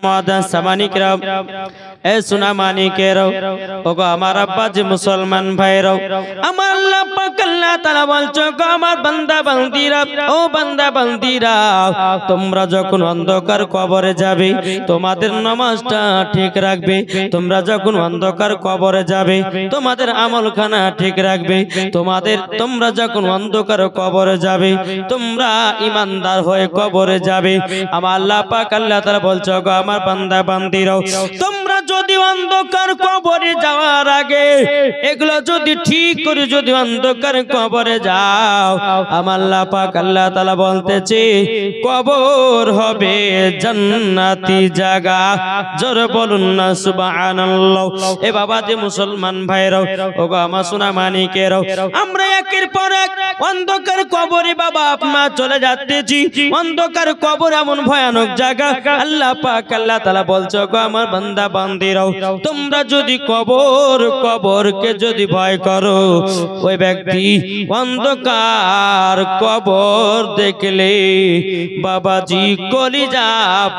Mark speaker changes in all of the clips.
Speaker 1: মুআদ্দিন সামানিকরাও এ সোনা মানিকেরাও ওগো আমার আব্বা জি মুসলমান ভাইরাও আমার আল্লাহ পাক আল্লাহ তাআলা বলছো গো আমার বান্দা বান্দিরা ও বান্দা বান্দিরা তোমরা যখন অন্ধকার কবরে যাবে তোমাদের নামাজটা ঠিক রাখবে তোমরা যখন অন্ধকার কবরে যাবে তোমাদের আমলখানা ঠিক রাখবে তোমরা যখন অন্ধকার কবরে যাবে তোমরা ঈমানদার হয়ে কবরে যাবে আমার আল্লাহ পাক আল্লাহ তাআলা বলছো গো আমার বান্দা বান্দিরাও তোমরা যদি অন্ধকার কবরে যাওয়ার আগে এগুলো যদি ঠিক করে যদি অন্ধকার কবরে যাও আমার আল্লাহ পাক আল্লাহ তাআলা বলতেছে কবর হবে জান্নাতি জায়গা জোরে বলুন না সুবহানাল্লাহ এ বাবা যে মুসলমান ভাইরাও ওগো আমার সোনা মানিকেরাও আমরা একের পর এক অন্ধকার কবরে বাবা আপনা চলে যাচ্তেছি অন্ধকার কবর এমন ভয়ানক জায়গা আল্লাহ পাক আল্লাহ তাআলা বলছো গো আমার বান্দা বান্দিরাও তোমরা যদি কবরকে যদি ভয় করো ওই ব্যক্তি অন্ধকার কবর দেখলে বাবাজি কলিজা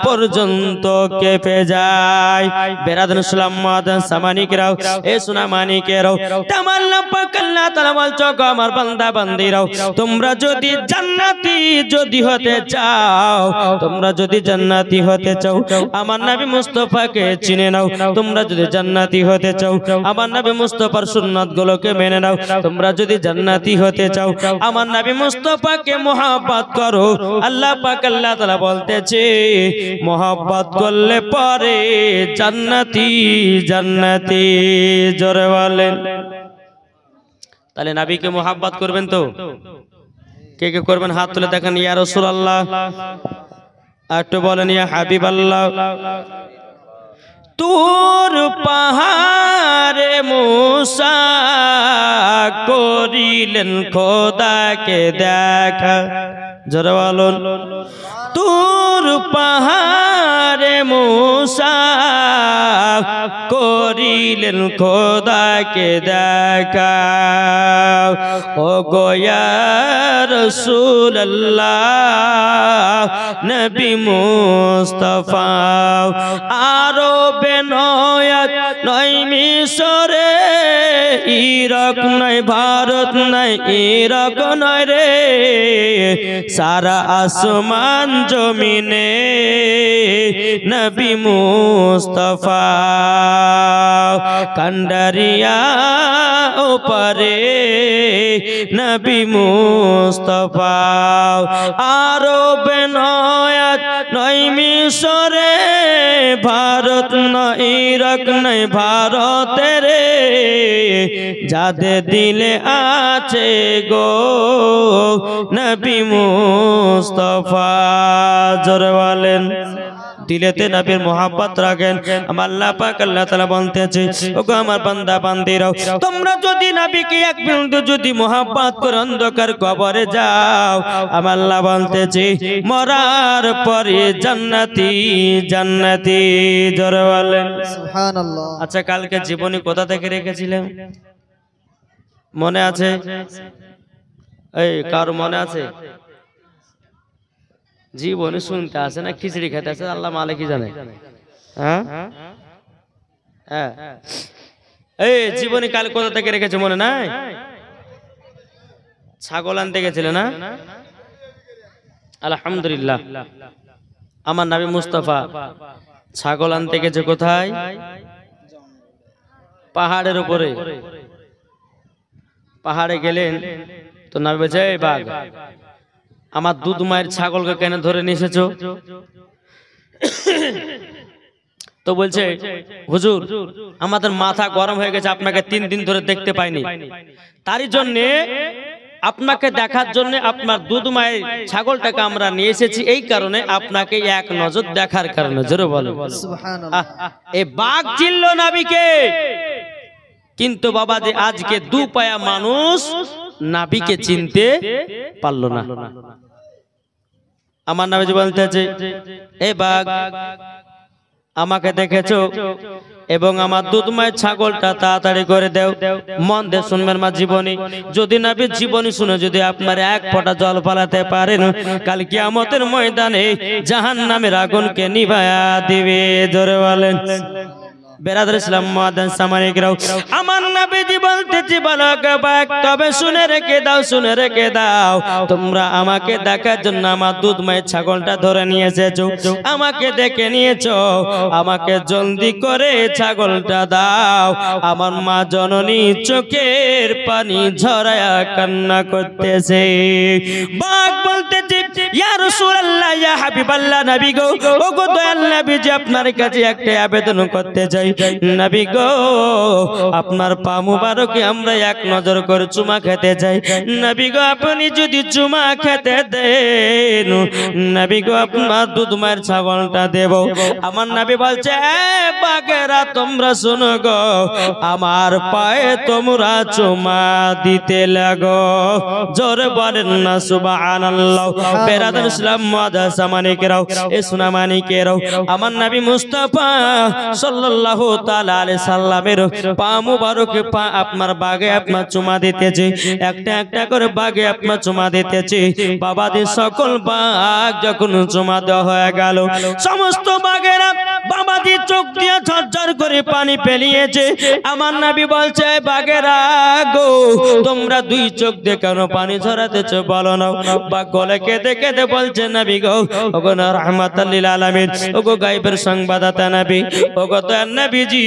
Speaker 1: পর্যন্ত কেঁপে যায় বেরাদান ইসলাম মুআদ্দিন সামানিকরাও এ সোনা মানিকেরাও আমার আল্লাহ পাক আল্লাহ তাআলা বলছো গো আমার বান্দা বান্দিরাও তোমরা যদি জান্নাতি যদি হতে চাও তোমরা যদি জান্নাতি হতে চাও আমার নবী মুস্তাফাকে চিনে নাও তোমরা যদি জান্নাতি হতে চাও আমার নবী মুস্তাফার সুন্নাত গুলোকে মেনে নাও তোমরা যদি জান্নাতি হতে চাও আমার নবী মুস্তাফাকে মহব্বত করো আল্লাহ পাক আল্লাহ তাআলা বলতেছে মহব্বত করলে পরে জান্নাতি জান্নাতি জোরে বলেন তাহলে নবীকে মহব্বত করবেন তো কে কে করবেন হাত তুলে দেখেন ইয়া রাসূলুল্লাহ একটু বলেন ইয়া হাবিবাল্লাহ তুর পাহাড়ে मूसा করিলেন খোদাকে দেখা জোরে বলুন তুর পাহাড়ে मूसा করিলেন খোদাকে দেখা ও গো ইয়া রাসূলুল্লাহ নবী মুস্তাফা আরবে নয় মিশরে ইরাক নয় ভারত নয় ইরাক নয় রে সারা আসমান জমিনে নবী মুস্তাফা কান্ডারিয়া উপরে নবী মুস্তাফা আরবে নয় মিশরে ভারত নয় ইরাক নয় ভারতে রে যাদের দিলে আছে গো নবী মুস্তাফা জোরে বলেন দিলেতে নবীর মোহাব্বত রাখেন আমার আল্লাহ পাক আল্লাহ তাআলা বলতেছে ওগো আমার বান্দা বান্দিরাও তোমরা যদি নবীকে এক বিন্দু যদি মোহাব্বত করে অন্ধকার কবরে যাও আমার আল্লাহ বলতেছে মরার পরে জান্নাতি জান্নাতি জোরে বলেন সুবহানাল্লাহ আচ্ছা কালকে জীবনী কোথা থেকে রেখেছিলেন মনে আছে এই কার মনে আছে জীবনে শুনতে আসে না খিচড়ি খেতে আসে আল্লাহ মালিকই জানে হ্যাঁ হ্যাঁ এই জীবনী কাল কোথা থেকে রেখেছে মনে নাই ছাগল আনতে গেছিল না আলহামদুলিল্লাহ আমার নবী মুস্তাফা ছাগল আনতে গেছে কোথায় পাহাড়ের উপরে পাহাড়ে গেলেন তো নবী বলছে এই বাঘ আমার দুধ মায়ের ছাগলকে কেন ধরে নিয়ে এসেছো তো বলছে হুজুর আমাদের মাথা গরম হয়ে গেছে আপনাকে 3 দিন ধরে দেখতে পাইনি তারই জন্য আপনাকে দেখার জন্য আপনার দুধ মায়ের ছাগলটাকে আমরা নিয়ে এসেছি এই কারণে আপনাকে এক নজর দেখার কারণে জোরে বলো সুবহানাল্লাহ এই বাঘ চিনল নবীকে কিন্তু বাবা যে আজকে দু পায়া মানুষ নবীকে চিনতে পারলো না আমার নবী বলতেছে এ বাঘ আমাকে দেখেছো এবং আমার দুধময় ছাগলটা তাড়াতাড়ি করে দাও। মন দিয়ে শুনবেন মা জীবনী, যদি নবীর জীবনী শুনে যদি আপনার এক ফোঁটা জল ফলাতে পারেন, কাল কিয়ামতের ময়দানে জাহান্নামের আগুনকে নিভায়া দিবে। জোরে বলেন। বেরাদর ইসলাম মুআদ্দিন সামানিকরাও, আমার নবীজি বলতেছি বালক বাক, তবে শুনে রেখে দাও, শুনে রেখে দাও, তোমরা আমাকে দেখার জন্য আমার দুধময় ছাগলটা ধরে নিয়ে এসেছো, আমাকে দেখে নিয়েছো, আমাকে জলদি করে ছাগলটা দাও। আমার মা জননী চোখের পানি ঝরায়া কান্না করতেছে। বাক বলতেছে ইয়া রাসূলুল্লাহ, ইয়া হাবিবাল্লাহ, নবী গো, ওগো দয়াল নবীজি, আপনার কাছে একটা আবেদন করতে চাই। নবী গো, আপনার পা মুবারকে আমরা এক নজর করে চুমা খেতে চাই। নবী গো, আপনি যদি চুমা খেতে দেন, নবী গো, আপনার দুধময়ের ছাগলটা দেব। আমার নবী বলছে বাগেরা, তোমরা শোনো গো, আমার পায়ে তোমরা চুমা দিতে লাগো। জোরে বলেন না সুবহানাল্লাহ। বেরাদার ইসলাম মুআদ্দিন সামানিকরাও, এ সোনা মানিকেরাও, আমার নবী মুস্তাফা সাল্লাল্লাহু তাআলা আলাইহি সাল্লামের পা মুবারকে পা আপনার বাগে আপনার চুমা দিতেছে, একটা একটা করে বাগে আপনার চুমা দিতেছে। বাবাদের সকল বাগ যখন চুমা দেওয়া হয়ে গেল, সমস্ত বাগেরা বাবাজি চোখ দিয়ে ঝরঝর করে পানি ফেলিয়েছে। আমার নবী বলছে বাগেরা গো, তোমরা দুই চোখ দিয়ে কেন পানি ঝরাতেছ বলো না। বা গলে কেঁদে কেঁদে বলছে নবী গো, ওগো রাহমাতাল লিল আলামিন, ওগো গায়বের সংবাদদাতা নবী, ওগো দয়াল নবীজি,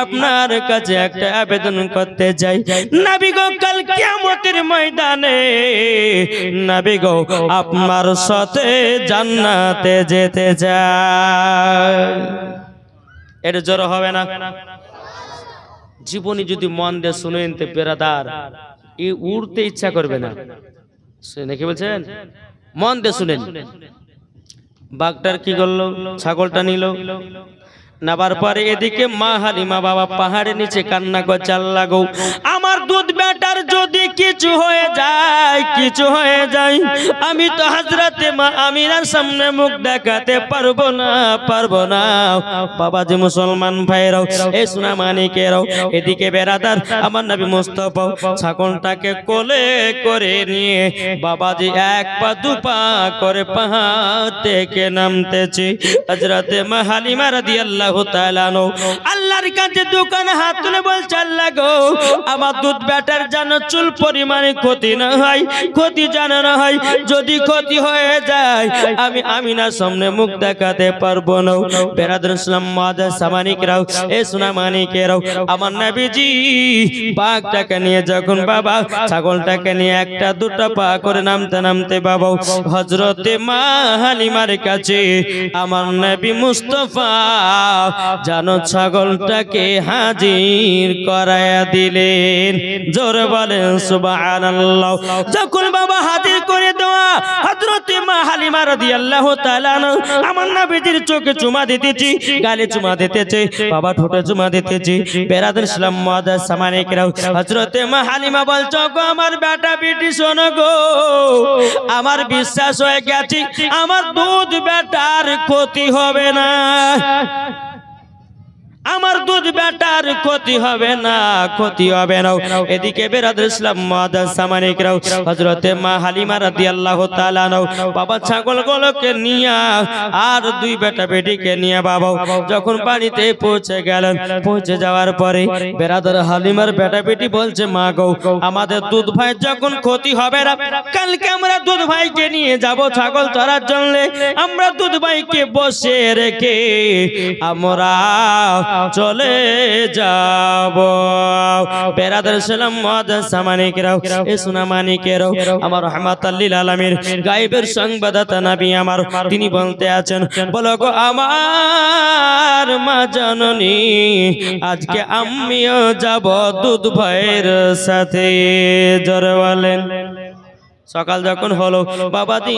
Speaker 1: আপনার কাছে একটা আবেদন করতে চাই। নবী গো, কাল কিয়ামতের ময়দানে নবী গো, আপনার সাথে জান্নাতে যেতে চাই। এর জোর হবে না? জীবনী যদি মন দিয়ে শুনেন তে বেরাদার, এই উড়তে ইচ্ছা করবে না। নাকি বলছেন? মন দিয়ে শুনেন। বাঘটার কি করলো? ছাগলটা নিল, নাবার পরে এদিকে মা হালিমা বাবা পাহাড়ের নিচে কান্না করছে, আল্লাহ গো, আমার দুধ বেটার যদি কিছু হয়ে যায়, কিছু হয়ে যায়, আমি তো হযরতে মা আমিনার সামনে মুখ দেখাতে পারবো না, পারবো না। বাবাজি মুসলমান ভাইরাও, এই সোনা মানিকেরাও, এদিকে বেরাদার আমার নবী মুস্তাফা ছাগলটাকে কোলে করে নিয়ে বাবাজি এক পা দু পা করে পাহাড় থেকে নামতেছে। হযরতে মা হালিমা রাদিয়াল্লাহু তাআলা আল্লাহর কাছে দোকানে হাত তুলে বলছে, আল্লাহ গো, আমার দুধ বেটার যেন চুল পরিমাণে ক্ষতি না হয়, ক্ষতি যেন না হয়, যদি ক্ষতি হয়ে যায় আমি আমিনার সামনে মুখ দেখাতে পারবো না। বেরাদর ইসলাম মুআদ্দিন সামানিকরাও, এ সোনা মানিকেরাও, আমার নবীজি বাঘটাকে নিয়ে যখন বাবা ছাগলটাকে নিয়ে একটা দুটা পা করে নামতে নামতে বাবা হযরতে মা হালিমার কাছে আমার নবী মুস্তাফা জানো ছাগলটাকে হাজির করায়া দিলেন। জোরে বলেন সুবহানাল্লাহ। যখন বাবা হাজির করে দেওয়া হযরতে মা হালিমা রাদিয়াল্লাহু তাআলা আমার নবীজির চোখে চুমা দিতেছি, গালে চুমা দিতেছে, বাবা ঠোঁটে চুমা দিতেছি। বেরাদর ইসলাম মুআদ্দিন সামানিকরাও, হযরতে মা হালিমা বলছো গো, আমার বেটা বেটি শোনো গো, আমার বিশ্বাস হয়ে গেছে আমার দুধ বেটার ক্ষতি হবে না, আমার দুধ বেটার ক্ষতি হবে না, ক্ষতি হবে না। এদিকে বেরাদর ইসলাম মুআদ্দিন সামানিকরাও, হযরতে মা হালিমা রাদিয়াল্লাহু তাআলা বাবা ছাগলগুলোকে নিয়ে আর দুই বেটা বেটিকে নিয়ে বাবা যখন বাড়িতে পৌঁছে গেলেন, পৌঁছে যাওয়ার পরে বেরাদর হালিমার বেটা বেটি বলছে, মা গো, আমাদের দুধ ভাই যখন ক্ষতি হবে না, কালকে আমরা দুধ ভাইকে নিয়ে যাব ছাগল চড়ার জন্য, আমরা দুধ ভাইকে বসে রেখে আমরা চলে যাব। বেরাদর ইসলাম মুআদ্দিন সামানিকরাও, এ সোনা মানিকেরাও, আমার রাহমাতাল লিল আলামিন গায়বের সংবাদদাতা নবী আমার, তিনি বলতে আছেন, বলো গো আমার মা জননী, আজকে আমিও যাব দুধ ভাইয়ের সাথে। জোরে বলেন। সকাল যখন হলো বাবাজি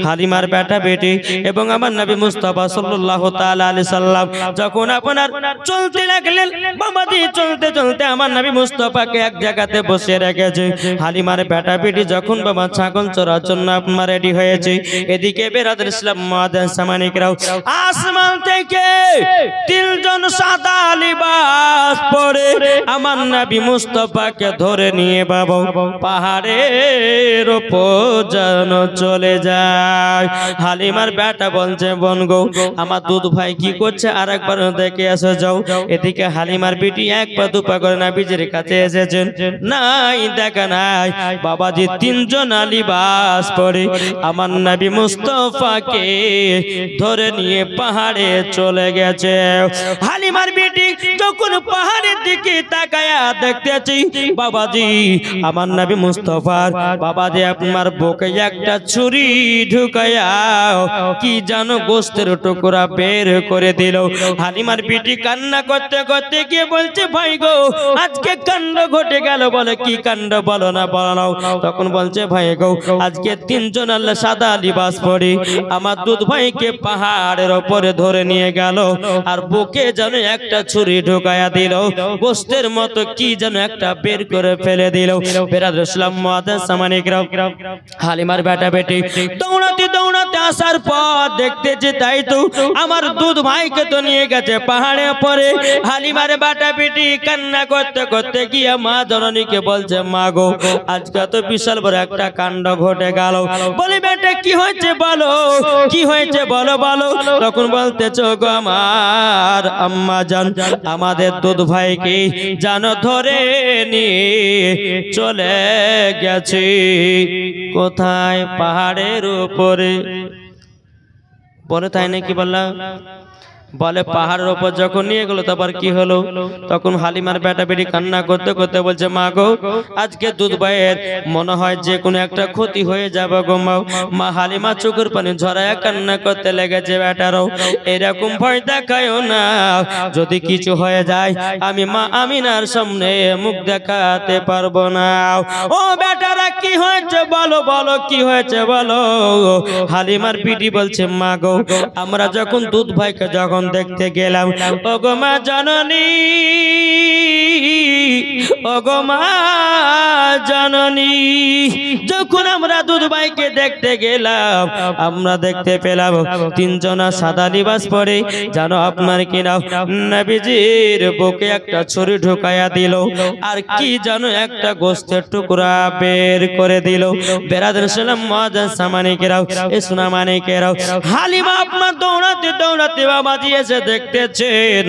Speaker 1: হালিমার বেটা বেটি এবং আমার নবী মুস্তাফা সাল্লাল্লাহু তাআলা আলাইহি সাল্লাম যখন আপনার চলতে লাগলেন, বাবাজি চলতে চলতে আমার নবী মুস্তাফাকে এক জায়গাতে বসে রেখেছে। হালিমার বেটা বেটি যখন বাবা ছাগল চড়ার জন্য আপনার রেডি হয়েছে, এদিকে বেরাদর ইসলাম মুআদ্দিন সামানিকরাও আসমান থেকে তিনজন সাদা লিবাস পরে আমার নবী মুস্তাফাকে ধরে নিয়ে বাবা পাহাড়ের উপর যেন চলে যায়। হালিমার বেটা বলছে বোন গো আমার দুধ ভাই কি করছে আরেকবার দেখে এসে যাও। এদিকে হালিমার বিটি এক পা দুপা করে নবীজির কাছে এসেছেন, নাই দেখা নাই বাবাজি তিনজন লিবাস পরে আমার নবী মুস্তাফাকে ধরে নিয়ে পাহাড়ে চলে গেছে। হালিমার বিটি যখন পাহাড়ের দিকে তাকায়া দেখতেছি বাবাজি আমার নবী মুস্তাফার বাবাজি আপনার বুকে একটা ছুরি ঢুকায়া কি জানো গোস্তের টুকরা বের করে দিল। হালিমার বিটি কান্না করতে করতে গিয়ে বলছে ভাই গো আজকে কাণ্ড ঘটে গেল। বলে কি কাণ্ড বলো না বলো। তখন বলছে ভাই গো আজকে তিনজন আল্লাহ সাদা লিবাস পরে আমার দুধ ভাইকে পাহাড়ের উপরে ধরে নিয়ে গেল আর বুকে যেন একটা ছুরি ঢুকায়া দিল, গোস্তের মতো কি যেন একটা বের করে ফেলে দিল। বেরাদর ইসলাম মুআজ্জাজ সামানিকরাম হালিমার বেটা বেটি দৌড়াতে দৌড়াতে আসার পর দেখতেছে তাই তো আমার দুধ ভাইকে তো নিয়ে গেছে পাহাড়ে পরে। হালিমার বেটা বেটি কান্না করতে করতে গিয়ে মা জননীকে বলছে মা গো আজকে তো বিশাল বড় একটা কাণ্ড ঘটে গেল। বলে বেটা কি হয়েছে বলো, কি হয়েছে বলো বলো। তখন বলতেছো গো আমার আম্মা জান আমাদের দুধ ভাইকে জানো ধরে নিয়ে চলে গেছে কোথায় পাহাড়ের উপরে। বলে তাই নাকি বললাম। বলে পাহাড়ের উপর যখন নিয়ে গেল তারপর কি হলো। তখন হালিমার বেটা বেটি কান্না করতে করতে বলছে মা গো আজকে দুধ ভাইয়ের মনে হয় যে কোনো একটা ক্ষতি হয়ে যাবে গো মা। মা হালিমা চোখের পানি ঝরায়া কান্না করতে লেগেছে বেটারও এরকম ভয় দেখায়ও না, যদি কিছু হয়ে যায় আমি মা আমিনার সামনে মুখ দেখাতে পারবো না। ও বেটারা কি হয়েছে বলো বলো কি হয়েছে বলো। হালিমার বিটি বলছে মা গো আমরা যখন দুধ ভাইকে যখন দেখতে গেলাম ওগো মা জননী ওগো মা জননী যখন আমরা দুধ ভাইকে দেখতে গেলাম আমরা দেখতে পেলাম তিনজনা সাদা লিবাস পরে জানো আপনার কিনা নবীজির বুকে একটা ছুরি ঢুকায়া দিল আর কি জানো একটা গোস্তের টুকরা বের করে দিল। বেরাদর ইসলাম মুআজ্জাজ সামানিকেরাও এ সোনা মানিকেরাও হালিমা আপনার দৌড়াতে দৌড়াতে বাবাজি এসে দেখতেছেন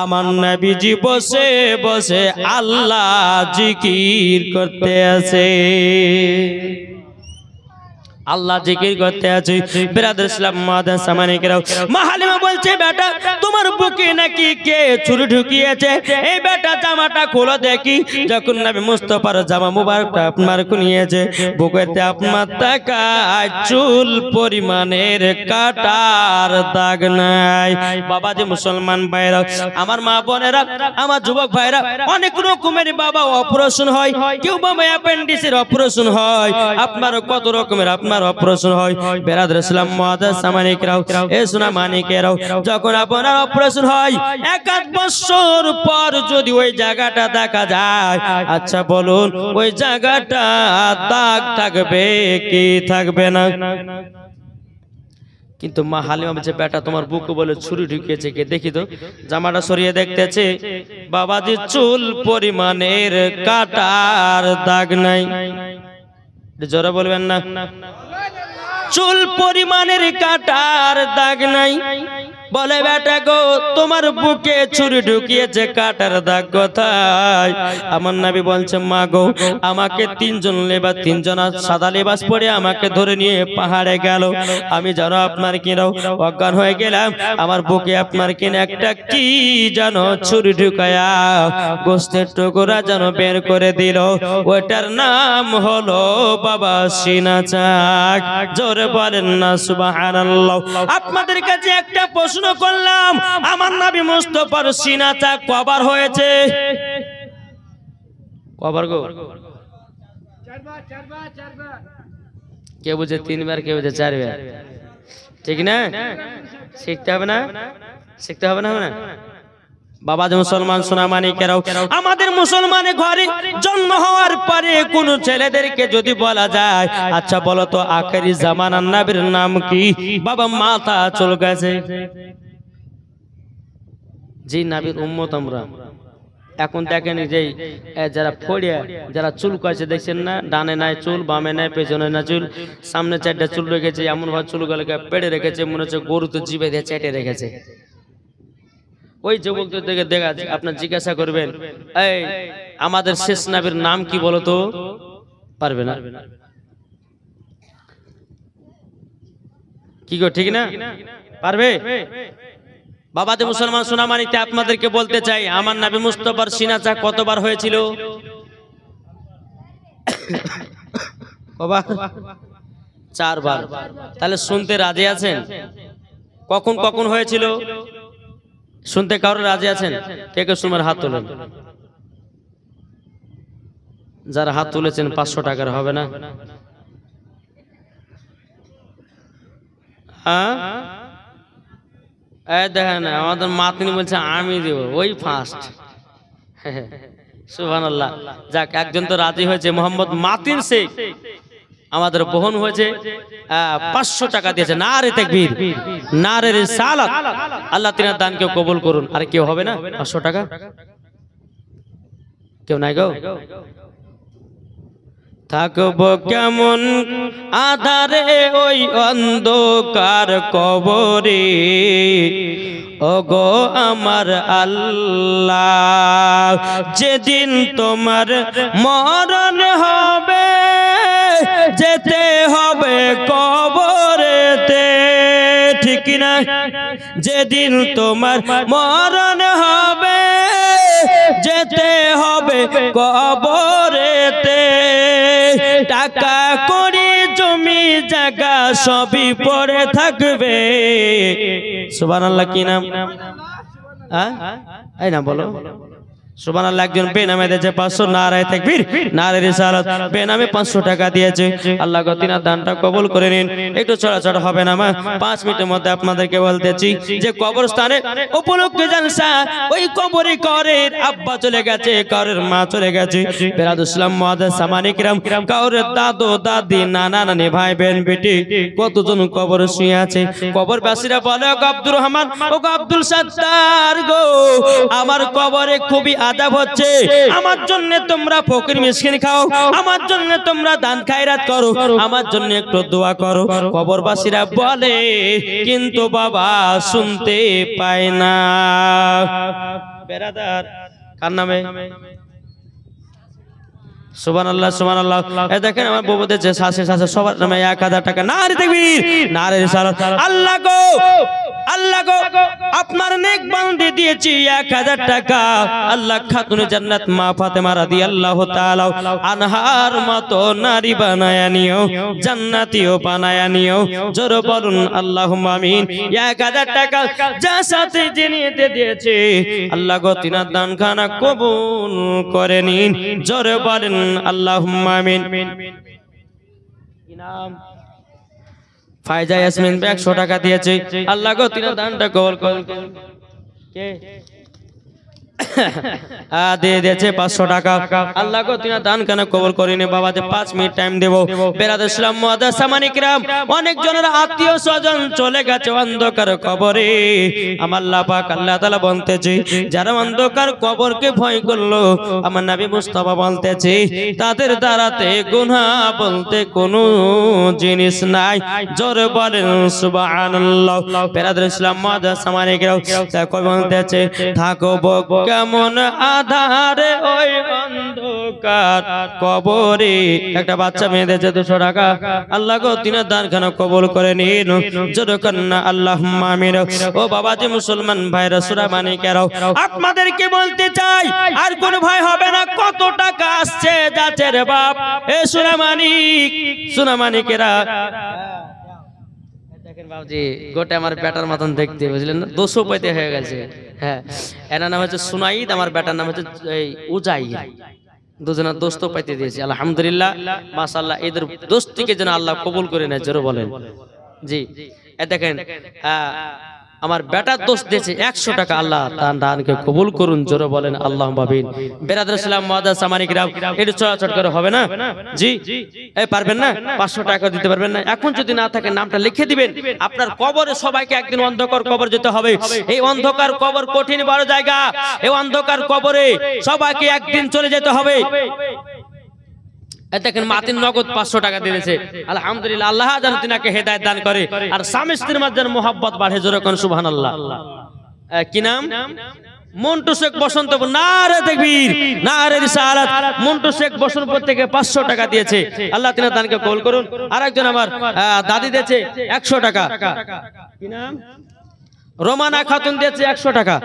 Speaker 1: আমার নবীজি বসে বসে আল্লাহ জিকির করতে আছে, আল্লাহ জিকির করতে আছে। বেরাদর ইসলাম মুআজ্জাজ সামানিকেরাও মা হালিমা বলছে বেটা তোমার বুকে নাকি কে ছুরি ঢুকিয়েছে, এই বেটা জামাটা খোলো দেখি। যখন নবী মুস্তাফার জামা মুবারকটা আপনার খুলিয়েছে বুকেতে আপনার তাকায় চুল পরিমাণের কাটার দাগ নাই। বাবাজি মুসলমান ভাইরা আমার মা বোনেরা আমার যুবক ভাইরা অনেক রকমের বাবা অপারেশন হয়, কেউ বাবা অ্যাপেন্ডিসের অপারেশন হয়, আপনার কত রকমের আপনার অপারেশন হয়। বেরাদর ইসলাম মুআজ্জাজ সামানিকেরাও এ সোনা মানিকেরাও যখন আপনার অপারেশন হয় এক আধ বছর পর যদি ওই জায়গাটা দেখা যায় আচ্ছা বলুন ওই জায়গাটা দাগ থাকবে কি থাকবে না। কিন্তু মা হালিমা বলছে বেটা তোমার বুকে বলে ছুরি ঢুকিয়েছে কে দেখি তো। জামাটা সরিয়ে দেখতেছে বাবাজি চুল পরিমাণের কাটার দাগ নাই। জোরে বলবেন না, চুল পরিমাণের কাটার দাগ নাই। বলে বেটা গো তোমার বুকে ছুরি ঢুকিয়েছে কাটার দাগ কোথায়। আমার নবী বলছে মা গো আমাকে তিনজন সাদা লেবাস পরে আমাকে ধরে নিয়ে পাহাড়ে গেল, আমি জানো আপনার কিনা অজ্ঞান হয়ে গেলাম, আমার বুকে আপনার কিনা একটা কি জানো ছুরি ঢুকায়া গোস্তের টুকরা যেন বের করে দিল, ওটার নাম হলো বাবা সিনা চাক। জোরে বলেন না সুবহানাল্লাহ। আপনাদের কাছে একটা প্রশ্ন করলাম আমার নবী মুস্তাফার সিনা চাক কবার হয়েছে? কবার গো? কেউ বুঝে তিনবার, কেউ বুঝে চারবার, ঠিক না? শিখতে হবে না, শিখতে হবে না। বাবা মুসলমান সোনা মানিকেরাও আমাদের মুসলমানের ঘরে জন্ম হওয়ার পরে কোন ছেলেদেরকে যদি বলা যায় আচ্ছা বলো তো আখেরি জামানার নবীর নাম কি, বাবা মাথা চুল গেছে। যে নবীর উম্মত আমরা। এখন দেখেন যে যারা ফড়িয়া যারা চুল কাছে দেখছেন না, ডানে নাই চুল, বামে নাই, পেছনে না চুল, সামনে 4টা চুল রেখেছে, এমন ভাবে চুলগুলোকে পেড়ে রেখেছে মনে হচ্ছে গরু তো জিভে দিয়ে চেটে রেখেছে। ওই যুবকদের দিকে দেখা আপনার জিজ্ঞাসা করবেন, এই আমাদের শেষ নবীর নাম কি বলো তো? পারবে না। কি গো ঠিক না? পারবে? বাবাতে মুসলমান সোনামানিতে আপনাদেরকে বলতে চাই, আমার নবী মুস্তাফার সিনাচা কতবার হয়েছিল? কবার? 4 বার। তাহলে শুনতে রাজি আছেন? কখন কখন হয়েছিল শুনতে কারো রাজি আছেন? কে কে শুনবার হাত তোলেন। যারা হাত তুলেছেন 500 টাকার হবে না? দেখেন আমাদের মাতনি বলছে আমি দেব, ওই ফার্স্ট। সুবহানাল্লাহ। যাক, একজন তো রাজি হয়েছে, মোহাম্মদ মাতিন শেখ আমাদের বোন হয়েছে, 500 টাকা দিয়েছে। নারে তাকবীর, নারে রিসালাত। আল্লাহ তিনার দানকে কবুল করুন। আর কেউ হবে না 500 টাকা? কেউ নাই গো? থাকবো কেমন আধারে ওই অন্ধকার কবরে, ওগো আমার আল্লাহ, যেদিন তোমার মরণ হবে যেতে হবে কবরেতে, ঠিক না? যেদিন তোমার মরণ হবে যেতে হবে কবরেতে, টাকা করি জমি জায়গা সবই পড়ে থাকবে। সুবহানাল্লাহ। কি নাম? এই না বলো সুবহানাল্লাহ। একজন বেনামে দিয়েছে 500, নারায়ে তাকবীর, নারে রিসালাত। বেনামে 500 টাকা দিয়েছে। আল্লাহ গো তিনার দানটা কবুল করে নিন। একটু চড়াচড় হবে না মা? 5 মিনিটের মধ্যে আপনাদেরকে বলতেছি যে কবরস্থানে উপলক্ষে জালসা, ওই কবরে করের আব্বা চলে গেছে, করের মা চলে গেছে, বেরাদুল ইসলাম মুআজ্জাজ সামানি কিরাম, করের দাদু দাদি নানা নানি ভাই বোন বেটি কতজন কবরে শুয়ে আছে। কবরবাসীরা বলে, ও আব্দুর রহমান, ও আব্দুল সাত্তার গো, আমার কবরে খুবই আযাব হচ্ছে, আমার জন্য তোমরা ফকির মিসকিন খাও, আমার জন্য তোমরা দান খায়রাত করো, আমার জন্য একটু দোয়া করো। কবরবাসীরা বলে, কিন্তু বাবা শুনতে পায় না। বেরাদার কার নামে? সুবহানাল্লাহ, সুবহানাল্লাহ। এই দেখেন আমার বউদের যে শাশে শাশে সবার নামে 1000 টাকা। নারে তাকবীর, নারে রিসালাত। আল্লাহ গো, আল্লাহ গো, আপনার নেক বান্দে দিয়েছি 1000 টাকা। আল্লাহ খাতুনে জান্নাত মা ফাতেমা রাদিয়াল্লাহু তাআলা আনহার মতো নারী বানায়া নিও, জান্নাতীও বানায়া নিও। জোরে বলুন আল্লাহুম্মা আমিন। 1000 টাকা যা সাথে জেনিতে দিয়েছে, আল্লাহ গো তিনার দান খানা কবুল করে নিন। জোরে বলেন আল্লাহুম্মা আমিন। কি নাম? ফায়জা ইয়াসমিন 100 টাকা দিয়েছে। আল্লাহ গো তিনার দানটা কবুল করুন। কে দিয়ে দিয়েছে 500 টাকা। আল্লাহ গো তিনার দান কেন কবুল করিনি। বাবাতে 5 মিনিট টাইম দেব। বেরাদুল ইসলাম মুআজ্জাজ সামানি কিরাম, অনেক জনের আত্মীয় স্বজন চলে গেছে অন্ধকার কবরে। আমার আল্লাহ পাক আল্লাহ তাআলা বলতেছে, যারা অন্ধকার কবরকে ভয় করলো, আমার নবী মুস্তাফা বলতেছে, তাদের দ্বারাতে গুনাহ বলতে কোনো জিনিস নাই। জোরে বলেন সুবহানাল্লাহ। বেরাদুল ইসলাম মুআজ্জাজ সামানি কিরাম কই বলতেছে, থাকবো কেমন আধারে ওই অন্ধকার কবরে। একটা বাচ্চা মেয়ে দিয়েছে 200 টাকা। আল্লাহ গো তিনার দান খানা কবুল করে নিন। জোরে কন্না আল্লাহুম্মা আমিন। ও বাবাজি মুসলমান ভাইরা সুরামানিকেরাও, আপনাদেরকে বলতে চাই, আর কোন ভাই হবে না। কত টাকা আসছে যাচ্ছে রে বাপ। এ সুরামানিকেরা দেখেন বাবুজি, গোটা আমার বেটার মতন দেখতে, বুঝলেন না? 200 পাইতে হয়ে গেছে। হ্যাঁ, এনার নাম হচ্ছে সুনাইদ, আমার বেটার নাম হচ্ছে উজাইর। দুজনের দোস্ত পাইতে দিয়েছি আলহামদুলিল্লাহ, মাশাআল্লাহ। এদের দোস্তিকে যেন আল্লাহ কবুল করে নেয়। জোরে বলেন জি। দেখেন আমার বেটার দোষ দিয়েছে 100 টাকা, আল্লাহ তার দানকে কবুল করুন, জোরে বলেন আল্লাহুম্মা আমিন। বিরাদর ইসলাম মুআদ্দাস সামানিক রাও, একটু চলাচল করে হবে না জি? এই পারবেন না? 500 টাকা দিতে পারবেন না? এখন যদি না থাকে নামটা লিখে দিবেন। আপনার কবরে সবাইকে একদিন অন্ধকার কবর যেতে হবে। এই অন্ধকার কবর কঠিন বড় জায়গা। এই অন্ধকার কবরে সবাইকে একদিন চলে যেতে হবে। দেখেন মাতিন নগদ 500 টাকা দিয়েছে, আলহামদুলিল্লাহ। আল্লাহ যেন তিনাকে হেদায়েত দান করে আর স্বামী স্ত্রীর মধ্যে মহব্বত বাড়ে, জোরে কোন সুবহানাল্লাহ। কি নাম? মন্টু শেখ বসন্তপুর, নারে তাকবীর, নারে রিসালাত। মন্টু শেখ বসন্তপুর থেকে 500 টাকা দিয়েছে, আল্লাহ তিনার দানকে কবুল করুন। আরেকজন আমার দাদি দিয়েছে 100 টাকা। কি নাম? রোমানা খাতুন দিয়েছে 100 টাকা।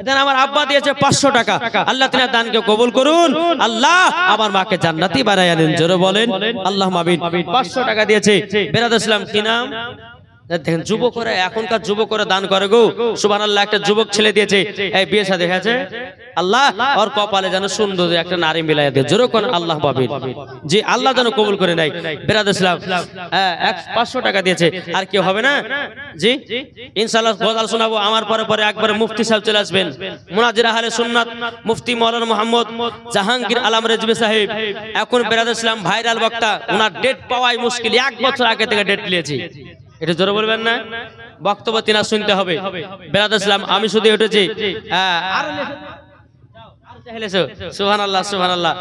Speaker 1: এদিন আমার আব্বা দিয়েছে 500 টাকা, আল্লাহ তিনার দানকে কবুল করুন। আল্লাহ আমার মাকে জান্নাতি বানাইয়া দেন, জোরে বলেন আল্লাহুম্মা আমিন। 500 টাকা দিয়েছে বিরাদর ইসলাম। কি নাম? দেখেন যুবকরা, এখনকার যুবকরা দান করে গো, সুবহানাল্লাহ। একটা যুবক ছেলে দিয়েছে, এই বিয়ে শাদী হয়েছে, আল্লাহ ওর কপালে যেন সুন্দর একটা নারী মিলাইয়া দেয়, জোরে কোন আল্লাহুম্মা আমিন। জি, আল্লাহ যেন কবুল করে নেয়। বিরাদর ইসলাম 500 টাকা দিয়েছে। আর কি হবে না জি? ইনশাআল্লাহ গজল শোনাবো আমার পরে পরে। একবারে মুফতি সাহেব চলে আসবেন, মুনাজির আহলে সুন্নাত মুফতি মাওলানা মোহাম্মদ জাহাঙ্গীর আলম রেজভী সাহেব। এখন বিরাদর ইসলাম ভাইরাল বক্তা, ওনার ডেট পাওয়াই মুশকিল, 1 বছর আগে থেকে ডেট নিয়েছি। এটা জোরে বলবেন না? বক্তব্য তিনা শুনতে হবে। বিরাদর ইসলাম আমি শুধু উঠেছি, সুবহানাল্লাহ সুবহানাল্লাহ।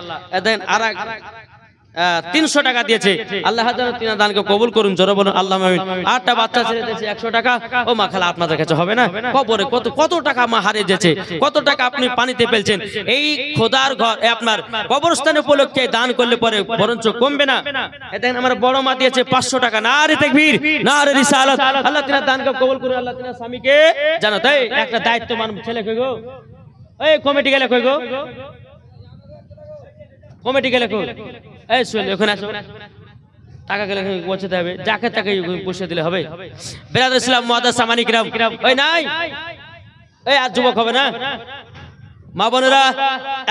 Speaker 1: দেখেন আর 300 টাকা দিয়েছে, আল্লাহ যেন তিনার দানকে কবুল করুন, জোরে বলুন আল্লাহুম্মা আমিন। 8টা বাচ্চা ছেলে দিয়েছে 100 টাকা। ও মা খালা, আপনাদের কাছে হবে না? কবরে কত কত টাকা মা হারিয়ে যাচ্ছে, কত টাকা আপনি পানিতে ফেলছেন। এই খোদার ঘর আপনার কবরস্থান উপলক্ষে দান করলে পরে বরঞ্চ কমবে না। দেখেন আমার বড় মা দিয়েছে 500 টাকা। নারে তাকবীর, নারে রিসালাত। আল্লাহ তিনার দানকে কবুল করুন, আল্লাহ তিনার স্বামীকে জানো তাই একটা দায়িত্ববান ছেলে কই গো, এই কমিটি গেলে কই গো, কমিটি গেলে কই, এই শুন ওখানে আসো, টাকা গেলে পৌঁছাতে হবে, যাকে তাকে পৌঁছে দিলে হবে। বিরাদর ইসলাম মুআদ্দাস সামানিক রাও, ওই নাই, এই আর যুবক হবে না? মা বোনেরা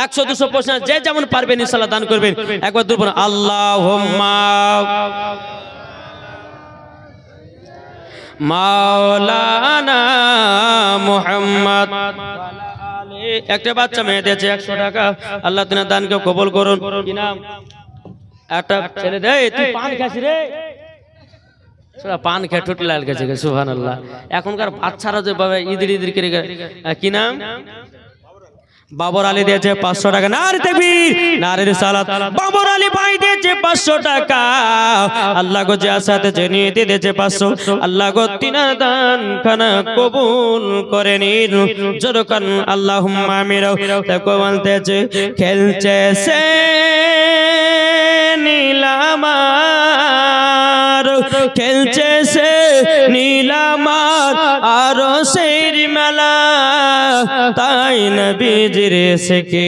Speaker 1: 100-200 প্রশ্ন যে যেমন পারবেন ইনশাআল্লাহ দান করবেন। একবার দুর্বল আল্লাহুম্মা মাওলানা মুহাম্মদ। একটা বাচ্চা মেয়ে দিয়েছে 100 টাকা, আল্লাহ তিনার দানকে কবুল করুন। কি নাম? একটা ছেলে দেয়, তুই পান খাসি রে, পান খেয়ে ঠুট লাল গেছে, সুবহানাল্লাহ। এখনকার বাচ্চারা যে ইদির ইদির করে, কি নাম? বাবর আলী দিয়েছে 500 টাকা। নারে তাকবীর, নারে রিসালাত। বাবর আলী ভাই দিয়েছে 500 টাকা, আল্লাহ গো যার সাথে জেনে দিয়েছে 500, আল্লাহ গো তিনার দান খানা কবুল করে নিন, জোরে কান আল্লাহুম্মা আমিন। তাকে বলতেছে খেলছে সে নীলামার, খেলছে সে নীলামার আর সেই মেলা, তাই নবীজির থেকে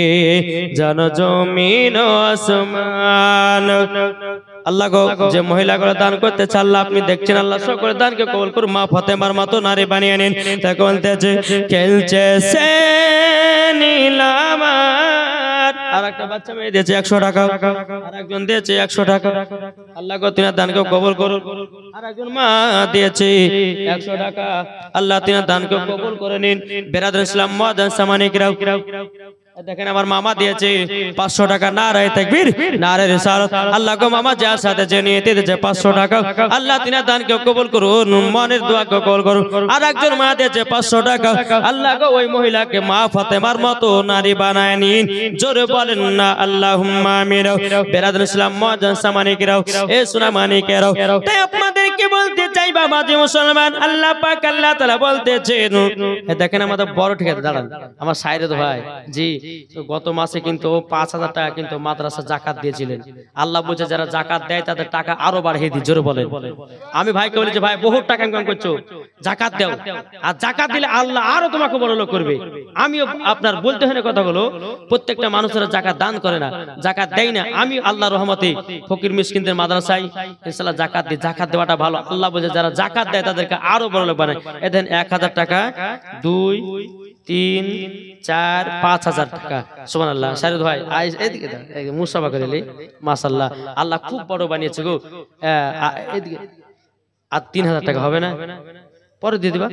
Speaker 1: জন জমিন আসমান। আল্লাহ গো যে মহিলাগুলো দান করতে আল্লাহ আপনি দেখছেন, আল্লাহ সকল দানকে কবুল করুন। মা ফাতেমার মতো নারী বানিয়ে নিন। তাকে বলতেছে খেলছে সে নীলামার। আর একটা বাচ্চা মেয়ে দিয়েছে 100 টাকা, আর একজন দিয়েছে 100 টাকা, আল্লাহ গো তিনার দানকে কবুল করুন। আর একজন মা দিয়েছে 100 টাকা, আল্লাহ তিনার দানকে কবুল করে নিন। বিরাদর ইসলাম মুআদ্দাস সামানিক রাও, দেখেন আমার মামা দিয়েছে 500 টাকা। নারে তাকবীর, নারে রিসালাত। আল্লাহ গো মামা যার সাথে জেনে দিয়েছে 500 টাকা, আল্লাহ তিনার দানকে কবুল করুন, মনের দোয়াকে কবুল করুন। আর একজন মা দিয়েছে 500 টাকা, আল্লাহ গো ওই মহিলাকে মা ফাতেমার মতো নারী বানায় নিন, জোরে বলেন না আল্লাহুম্মা আমিন। বিরাদর ইসলাম মুআদ্দাস সামানিক রাও, এ সোনা মানিকেরাও, তাই আপনাদেরকে বলতে চাই বাবা যে মুসলমান, আল্লাহ পাক আল্লাহ তাআলা বলতেছেন, দেখেন আমাদের বড় ঠিকাদার দাঁড়ান, আমার সাইরেদ ভাই জি, গত মাসে কিন্তু 5000 টাকা কিন্তু মাদ্রাসা যাকাত দিয়েছিলেন। আল্লাহ বলছে যারা যাকাত দেয় তাদের টাকা আরো বাড়িয়ে দিই, জোরে বলেন। আমি ভাইকে বলেছি ভাই বহুত টাকা ইনকাম করছো, যাকাত দাও, আর যাকাত দিলে আল্লাহ আরো তোমাকে বড় লোক করবে। আমিও আপনার বলতে হয় না কথাগুলো, প্রত্যেকটা মানুষের যাকাত দান করে না, যাকাত দেয় না। আমি আল্লাহর রহমতে ফকির মিসকিনদের মাদ্রাসায় ইনশাআল্লাহ যাকাত দিই। যাকাত দেওয়াটা ভালো, আল্লাহ বলছে যারা যাকাত দেয় তাদেরকে আরো বড় লোক বানায়। এদেন 1000 টাকা, 2, 3, 4, 5000 টাকা, সুবহানাল্লাহ। সাইরুদ ভাই এদিকে মুসাফা করেলি, মাশাআল্লাহ, আল্লাহ খুব বড় বানিয়েছে গো। এদিকে আর 3000 টাকা হবে না? পরে দিয়ে দিবা।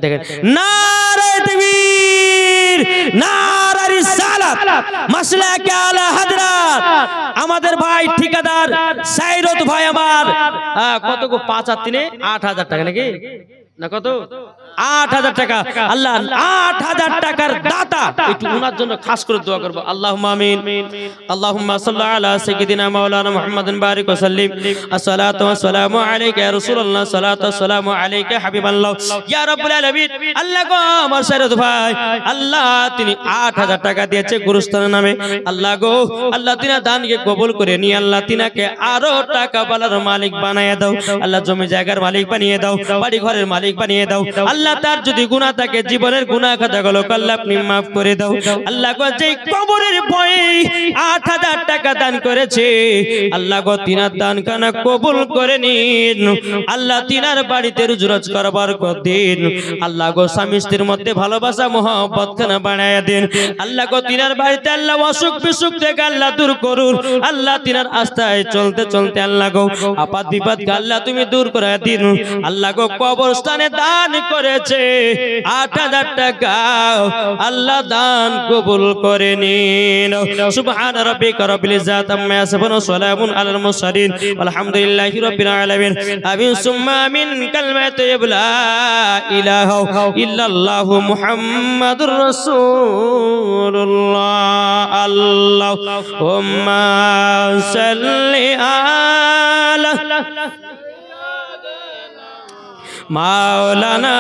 Speaker 1: দেখেন নারে তাকবীর, নারে রিসালাত, মাসলাকে আলা হযরত। আমাদের ভাই ঠিকাদার সাইরত ভাই আমার কত গো 5 আর 3 8000 টাকা নাকি না কত 8000 টাকা। আল্লাহ 8000 টাকার দাতা, একটু ওনার জন্য খাস করে দোয়া করব। আল্লাহুম্মা আমিন। আল্লাহুম্মা সাল্লি আলা সাইয়্যিদিনা মাওলানা মুহাম্মাদিন বারিক ওয়া সাল্লিম। আসসালাতু ওয়াসসালামু আলাইকা ইয়া রাসূলুল্লাহ, সালাতু ওয়াসসালামু আলাইকা হাবিবাল্লাহ ইয়া রাব্বুল আলামিন। আল্লাহ গো আমার সাইয়্যিদ ভাই, আল্লাহ তিনি 8000 টাকা দিয়েছে গুরুস্থানের নামে। আল্লাহ গো আল্লাহ তিনা দানকে কবুল করে নি। আল্লাহ তিনাকে আরো টাকা বালার মালিক বানায় দাও। আল্লাহ জমি জায়গার মালিক বানিয়ে দাও, বাড়ি ঘরের মালিক বানিয়ে দাও। আল্লাহ তার যদি গুনাহ থাকে, জীবনের গুনাহ খাতাগুলো আল্লাহ আপনি maaf করে দাও। আল্লাহ গো যে কবরের ভয়ে 8000 টাকা দান করেছে, আল্লাহ গো তিনার দান খানা কবুল করে নিন। আল্লাহ তিনার বাড়িতে রুজরজ করবার দিন। আল্লাহ গো স্বামী স্ত্রীর মধ্যে ভালোবাসা মহব্বত খানা বানায় দেন। আল্লাহ গো তিনার বাড়িতে আল্লাহ অসুখ বিসুখ থেকে আল্লাহ দূর করুন। আল্লাহ তিনার আস্থায় চলতে চলতে আল্লাহ গো আপাত বিপদ আল্লাহ তুমি দূর করে দিন। আল্লাহ গো কবরস্থানে দান করেছে 8000 টাকা, আল্লাহ দান কবুল করে নিন। সুবহান রাব্বিকা রাব্বিল ইজ্জাতি আম্মা ইয়াসিফুন ওয়া সালামুন আলাল মুরসালিন আলহামদুলিল্লাহি রাব্বিল আলামিন। আমিন সুম্মা আমিন। কালিমাতু লা ইলাহা ইল্লাল্লাহু মুহাম্মাদুর রাসূলুল্লাহ। আল্লাহুম্মা সাল্লি আলা মাওলানা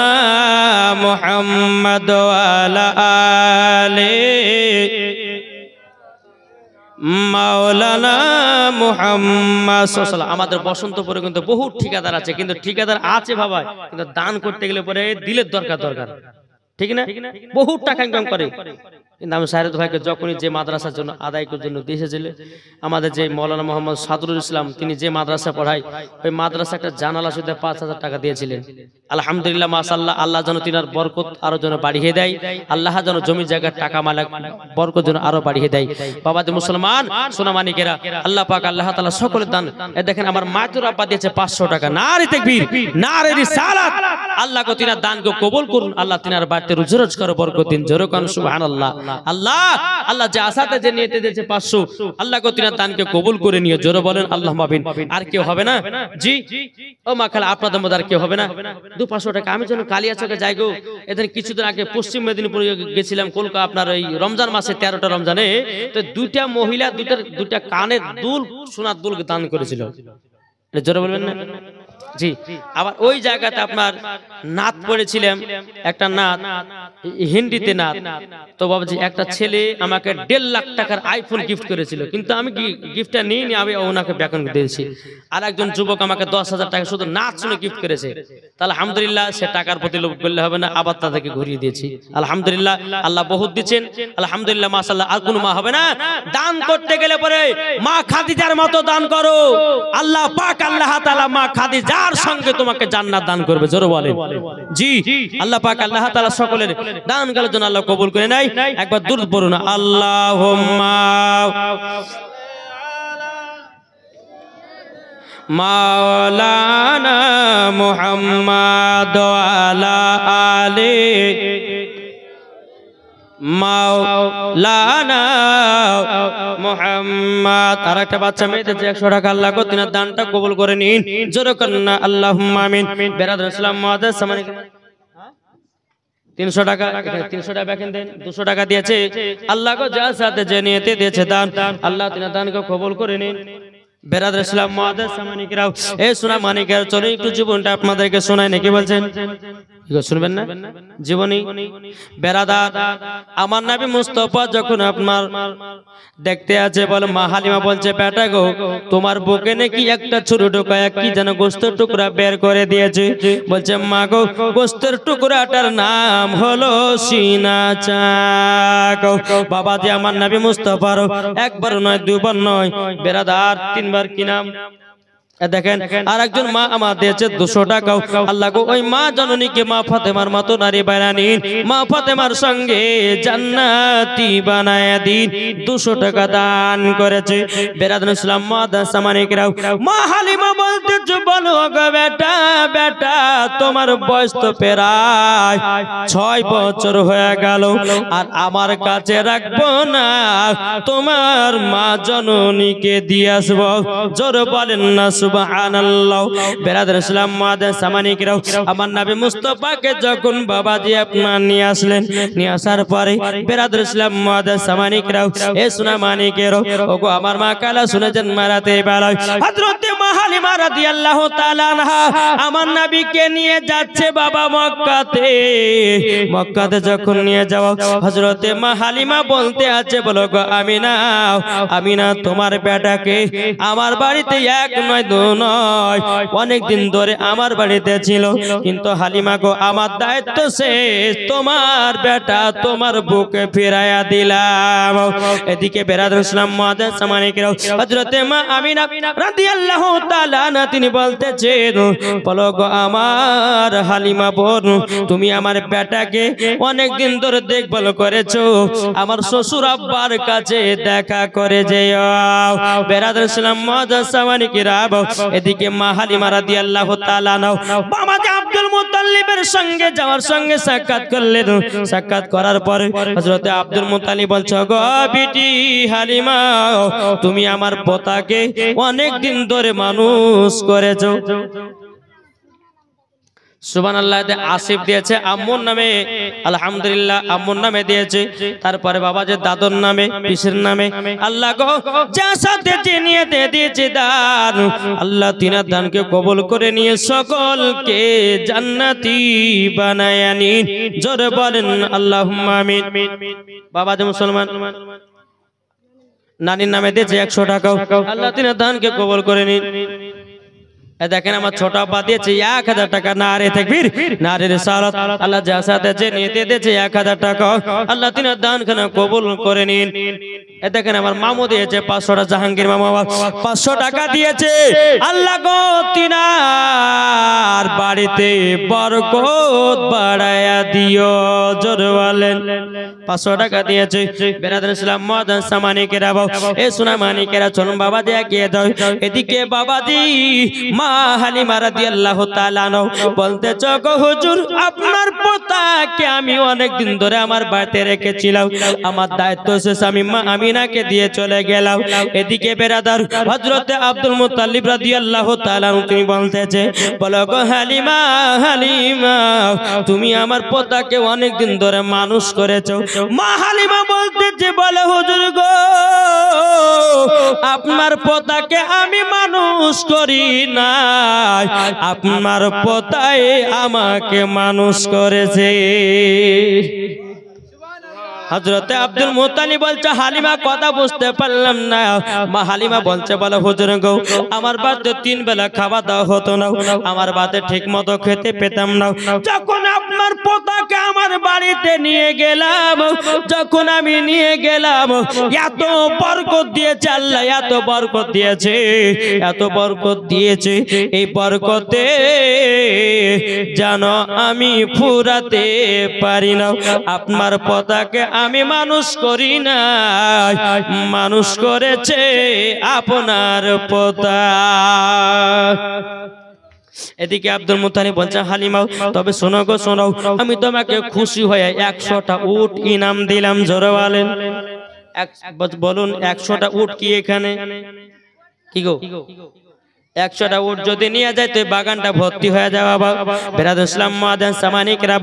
Speaker 1: মুহাম্মদ ওয়া আলা আলি মাওলানা মুহাম্মদ সাল্লাল্লাহু। আমাদের বসন্তপুরে কিন্তু বহু ঠিকাদার আছে, কিন্তু ঠিকাদার আছে বাবা, কিন্তু দান করতে গেলে পরে দিলের দরকার, ঠিক না? বহু টাকা ইনকাম করে। কিন্তু আমি সাইরত ভাইকে যখনই যে মাদ্রাসার জন্য আদায় করার জন্য দিয়েছিলেন, আমাদের যে মৌলানা মোহাম্মদ সাদরুল ইসলাম তিনি যে মাদ্রাসা পড়ায়, ওই মাদ্রাসা একটা জানালা শুধু 5000 টাকা দিয়েছিলেন। আলহামদুলিল্লাহ মাশাআল্লাহ, আল্লাহ যেন তিনার বরকত আরো যেন বাড়িয়ে দেয়। আল্লাহ যেন জমি জায়গার টাকা মালিক বরকত যেন আরো বাড়িয়ে দেয়। বাবাদের মুসলমান সোনামানিকেরা, আল্লাহ পাক আল্লাহ তাআলা সকলের দান। এই দেখেন আমার মাতুর আব্বা দিয়েছে 500 টাকা। নারে তাকবীর, নারে রিসালাত। আল্লাহ কো তিনার দানকে কবুল করুন। আল্লাহ তিনার বাড়িতে রুজরজ করে বরকত দিন। জোরে কোন সুবহানাল্লাহ। আল্লাহ আল্লাহ যে আসাতে যে নিয়তে দিয়েছে 500, আল্লাহ কো তিনার দানকে কবুল করে নিও। জোরে বলেন আল্লাহুম্মা আমিন। আর কেউ হবে না? জি ও মা খালা, আপনাদের মধ্যে আর কেউ হবে না? 200-500 টাকা। আমি যখন কালিয়াচকে যাই গো, এদের কিছুদিন আগে পশ্চিম মেদিনীপুরে গেছিলাম, কলকাতা আপনার ওই রমজান মাসে 13টা রমজানে, তো দুইটা মহিলা দুইটা কানের দুল সোনার দুল দান করেছিল। জোরে বলবেন না? জি। আবার ওই জায়গাতে আপনার নাত পড়েছিলাম, একটা নাত হিন্দিতে নাত। তো বাবাজি একটা ছেলে আমাকে 1.5 লাখ টাকার আইফোন গিফট করেছিল, কিন্তু আমি গিফটটা নিইনি, আমি ওনাকে বেকন দিয়েছি। আর একজন যুবক আমাকে 10,000 টাকা শুধু নাচ শুনে গিফট করেছে। তাহলে আলহামদুলিল্লাহ, সে টাকার প্রতি লোভ করলে হবে না, আবার তাদেরকে ঘুরিয়ে দিয়েছি। আলহামদুলিল্লাহ, আল্লাহ বহুত দিচ্ছেন। আলহামদুলিল্লাহ মাশাআল্লাহ। আর কোনো মা হবে না? দান করতে গেলে পরে মা খাদিজার মতো দান করো। আল্লাহ পাক আল্লাহ তাআলা মা খাদিজার সঙ্গে তোমাকে জান্নাত দান করবে। জোরে বলেন জি। আল্লাহ পাক আল্লাহ তাআলা সকলের দানগুলোর জন্য আল্লাহ কবুল করে নেয়। একবার দুরূদ পড়ুন। আল্লাহুম্মা মাওলানা মুহাম্মদ ওয়া আলা আলি মাওলানা মুহাম্মদ। আর একটা বাচ্চা মেয়েদের 100 টাকা আল্লাহ কো তিনার দানটা কবুল করে নিন। জোরে করেন না আল্লাহুম্মা আমিন। বেরাদর ইসলাম মুআদ্দাস সামানি 300 টাকা, 300 টাকা বেকেন দেন। 200 টাকা দিয়েছে। আল্লাহ কো যার সাথে যে নিয়তে দিয়েছে দান, আল্লাহ তিনার দানকে কবুল করে নিন। বেরাদর ইসলাম মুআদ্দাস সামানি কিরাও, এই সোনা মানিকের চলে একটু জীবনটা আপনাদেরকে শোনায় নাকি বলছেন? শুনবেন না জীবনী? বেরাদার আমার নবী মুস্তাফা যখন আপনার দেখতে আছে, বলে মা হালিমা বলছে, বেটা গো তোমার বুকে নাকি একটা ছোট টুকরা কি যেন গোস্তের টুকরা বের করে দিয়েছে। বলছে মা গো গোস্তের টুকরাটার নাম হলো সিনা চাক। বাবা যে আমার নবী মুস্তাফার একবার নয় দুবার নয় বেরাদার 3বার কি নাম? দেখেন আর একজন মা আমার দিয়েছে 200 টাকা। আল্লাহ গো ওই মা জননীকে মা ফাতেমার মতো নারী বানানি, মা ফাতেমার সঙ্গে জান্নাতি বানায়া দিন। 200 টাকা দান করেছে। বেরাদুল ইসলাম মাদ্রাসা মানিকরাও, মা হালিমা বলতে বলো গো বেটা বেটা তোমার বয়স তো প্রায় 6 বছর হয়ে গেল, আর আমার কাছে রাখবো না, তোমার মা জননীকে দিয়ে আসবো। জোর বলেন না সুবহানাল্লাহ। বেরাদুল ইসলাম মাদ্রাসা মানিকরাও, আমার নবী মুস্তাফাকে যখন বাবাজি আপনার নিয়ে আসলেন, নিয়ে আসার পরে বেরাদুল ইসলাম মাদ্রাসা মানিকরাও, এ সোনা মানিকেরও, ওগো আমার মা কালা শুনেছেন মারাতে বেলায় হযরত মা হালিমা রাদিয়াল্লাহু তাআলা আনহা আমার নবীকে নিয়ে যাচ্ছে বাবা মক্কাতে। মক্কাতে যখন নিয়ে যাওয়া হযরত মা হালিমা বলতে আছে, বলো গো আমিনা, আমিনা তোমার বেটাকে আমার বাড়িতে এক নয় দু নয় অনেক দিন ধরে আমার বাড়িতে ছিল, কিন্তু হালিমা গো আমার দায়িত্ব শেষ, তোমার বেটা তোমার বুকে ফিরাইয়া দিলাম। এদিকে বেরাদুল ইসলাম মাদ্রাসা মানিকরাও, হযরত মা আমিনা রাদিয়াল্লাহু তাআলা আনহা তিনি বলতেছেন, বলো গো আমার হালিমা বোন, তুমি আমার বেটাকে অনেক দিন ধরে দেখভাল করেছো, আমার শ্বশুর আব্বার কাছে দেখা করে যেও। বেরাদুল ইসলাম মাদ্রাসা মানিকরাও, এদিকে মা হালিমা রাদিয়াল্লাহু তাআলা আনহা বাবাজি আব্দুল মুত্তালিবের সঙ্গে যাওয়ার সঙ্গে সাক্ষাৎ করলেন। সাক্ষাৎ করার পরে হযরত আব্দুল মুত্তালিব বলছে, গো বিটি হালিমা, তুমি আমার পোতাকে অনেক দিন ধরে মানুষ করেছো। সুবহানাল্লাহ। আসিফ দিয়েছে আম্মুর নামে, আলহামদুলিল্লাহ আম্মুর নামে দিয়েছে। তারপরে বাবাজি দাদুর নামে, পিসের নামে। আল্লাহ গো যা সাথে নিয়ে দিয়েছে দান, আল্লাহ তিনার দানকে কবুল করে নিয়ে সকলকে জান্নাতি বানায়া নিন। জোরে বলেন আল্লাহুম্মা আমিন। বাবাজি মুসলমান নানির নামে দিয়েছে 100 টাকা, আল্লাহ তিনার দানকে কবুল করে নিন। দেখেন আমার ছোট আব্বা দিয়েছে 1000 টাকা। নারে তাকবীর, নারে রিসালাত। আল্লাহ যা সাথে নিয়ে দিয়েছে 1000 টাকা, আল্লাহ তিনার দান খানা কবুল করে নিন। দেখেন আমার মামু দিয়েছে 500 টাকা, জাহাঙ্গীর মামা 500 টাকা দিয়েছে। আল্লাহ গো তিনার বাড়িতে বরকত বাড়ায়া দিও। জোরে বলেন 500 টাকা দিয়েছে। বেরাদুল ইসলাম মাদ্রাসা মানিকেরা, এ সোনা মানিকেরা চলুন বাবাজি এগিয়ে যাও। এদিকে বাবাজি মা হালিমা রাদিয়াল্লাহু তাআলা আনহা বলতেছ, গো হুজুর আপনার পোতাকে আমি অনেক দিন ধরে আমার বাড়িতে রেখেছিলাম, আমার দায়িত্ব শেষ, আমি মা আমিনাকে দিয়ে চলে গেলাম। এদিকে বেরাদার হযরত আব্দুল মুত্তালিব রাদিয়াল্লাহু তাআলা আনহু তিনি বলতেছে, বলো গো হালিমা, হালিমা তুমি আমার পোতাকে অনেক দিন ধরে মানুষ করেছো। মা হালিমা বলতেছে, বলে হুজুর গো আপনার পোতাকে আমি মানুষ করি না, আপনার পোতাই আমাকে মানুষ করেছে। হযরতে আব্দুল মুত্তালিব বলছে, হালিমা কথা বুঝতে পারলাম না। মা হালিমা বলছে, বলে হুজুর গো আমার বাড়িতে 3 বেলা খাওয়া দাওয়া হতো না, আমার বাড়িতে ঠিক মতো খেতে পেতাম না। যখন আপনার পোতাকে আমার বাড়িতে নিয়ে গেলাম, যখন আমি নিয়ে গেলাম, এত বরকত দিয়েছে আল্লাহ, এত বরকত দিয়েছে, এত বরকত দিয়েছে, এই বরকতে জানো আমি ফুরাতে পারি না। আপনার পোতাকে আমি মানুষ করি না, মানুষ করেছে আপনার পোতা। এদিকে আব্দুল মুত্তালিব বলছে, হালিমা তবে শোনো গো শোনো, আমি তোমাকে খুশি হয়ে 100টা উট ইনাম দিলাম। জোরে বলেন, বলুন 100টা উট কি এখানে কি গো? 100টা উট যদি নিয়ে যায় তো বাগানটা ভর্তি হয়ে যাবে। বেরাদুল ইসলাম মাদ্রাসা মানিকরা,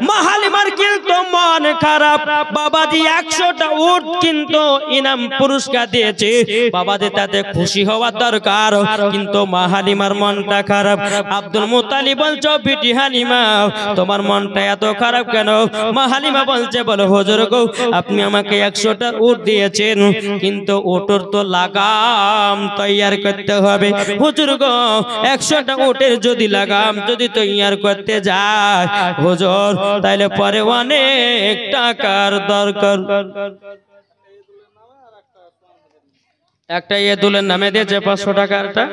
Speaker 1: মা হালিমার কিন্তু মন খারাপ। বাবাজি 100টা উট কিন্তু ইনাম পুরস্কার দিয়েছে, বাবাজি তাতে খুশি হওয়ার দরকার, কিন্তু মা হালিমার মনটা খারাপ। আব্দুল মুত্তালিব বলছো, বিটি হালিমা তোমার মনটা এত খারাপ কেন? মা হালিমা বলছে, বলো হুজুর গো আপনি আমাকে 100টা উট দিয়েছেন, কিন্তু উটের তো লাগাম তৈয়ার করতে হবে। হুজুর গো 100টা উটের যদি লাগাম যদি তৈয়ার করতে যায় হুজুর, তাইলে পরে অনেক টাকার দরকার। একটা ইয়েদুলের নামে দিয়েছে 500 টাকারটা,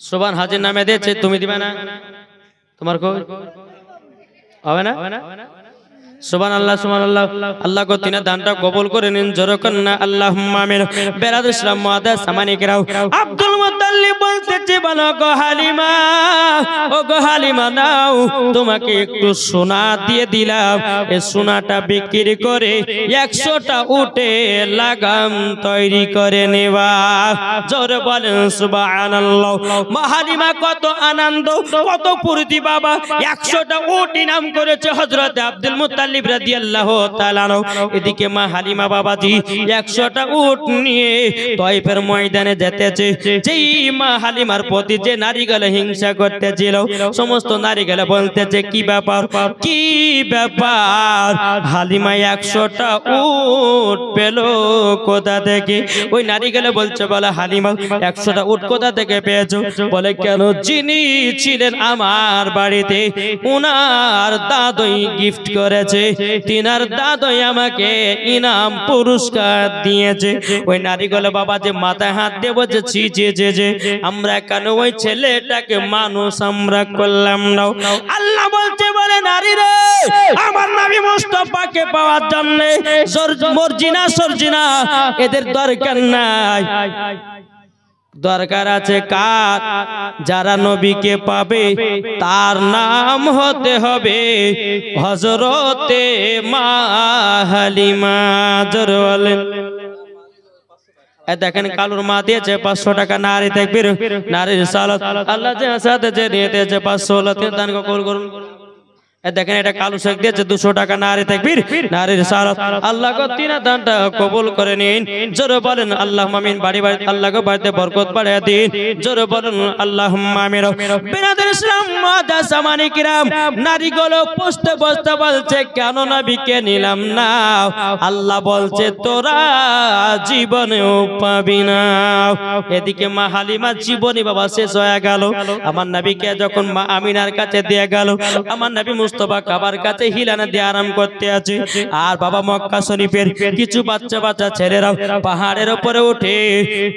Speaker 1: সুবহান হাজির নামে দিয়েছে, তুমি দিবে না? তোমার কই হবে না? সুবহানাল্লাহ সুবহানাল্লাহ। আল্লাহ গো তিনা দানটা কবুল করে নিন, জোরে কর না আল্লাহুম্মা আমিন। বেরাদ ইসলাম মুআদ্দাস সামানিকরাও, আব্দুল মুত্তালিব বলতেছে, বলো গো হালিমা, ও গো হালিমা নাও, তোমাকে একটু সোনা দিয়ে দিলাম, এই সোনাটা বিক্রি করে 100টা উটে লাগাম তৈরি করে নেবা। জোরে বলেন সুবহানাল্লাহ। মা হালিমা কত আনন্দ, কত ফুর্তি বাবা, 100টা উট ইনাম করেছে হযরত আব্দুল মুত্তালিব রাদিয়াল্লাহু তাআলা আনহু। এদিকে মা হালিমা বাবাজি 100টা উট নিয়ে তায়েফের ময়দানে যেতেছে। যেই মা হালিমার প্রতি যে নারীগুলো হিংসা করতেছিল, সমস্ত নারীগুলো বলতেছে, কি ব্যাপার, কি ব্যাপার, হালিমা 100টা উট পেল কোথা থেকে? ওই নারীগুলো বলছে, বলে হালিমা 100টা উট কোথা থেকে পেয়েছো? বলে কেন, যিনি ছিলেন আমার বাড়িতে উনার দাদই গিফট করেছে, তিনার দাদই আমাকে ইনাম পুরস্কার দিয়েছে। ওই নারীগুলো বাবা যে মাথায় হাত দিয়ে বলছে, যে আমরা কেন ওই ছেলেটাকে মানুষ আমরা করলাম না? আল্লাহ বলছে, বলে নারী রে, আমার নবী মুস্তাফাকে পাওয়ার জন্য মর্জিনা সরজিনা এদের দরকার নাই, দরকার আছে কার? যারা নবীকে পাবে তার নাম হতে হবে হযরতে মা হালিমা। জোরে বলেন। দেখেন কালুর মা দিয়েছে 500 টাকা, নারী তাকবীর, নারীর সালাত। আল্লাহ যে সাথে যে নিয়ে দিয়েছে 500 লাখ দান কবুল করুন। দেখেন এটা কালু শেখ দিয়েছে 200 টাকা, নারী তাকবীর, নারীর সালাত। আল্লাহ গো তিনা দানটা কবুল করে নিন। জোরে বলেন আল্লাহুম্মা আমিন। বাড়ি বাড়ি আল্লাহ গো বাড়িতে বরকত বাড়িয়ে দিন। জোরে বলেন আল্লাহুম্মা আমিন। বিরাদার ইসলাম মুআদ্দাস সামানি কিরাম, নারীগুলো বসতে বসতে বলছে, কেন নবীকে নিলাম না? আল্লাহ বলছে, তোরা জীবনেও পাবি না। এদিকে মা হালিমা জীবনী বাবা শেষ হয়ে গেল। আমার নবীকে যখন মা আমিনার কাছে দিয়ে গেল, আমার নবী মুস্তাফা কাবার কাছে হিলানা দিয়ে আরাম করতে আছে। আর বাবা মক্কা শরীফের কিছু বাচ্চা বাচ্চা ছেলেরাও পাহাড়ের উপরে উঠে,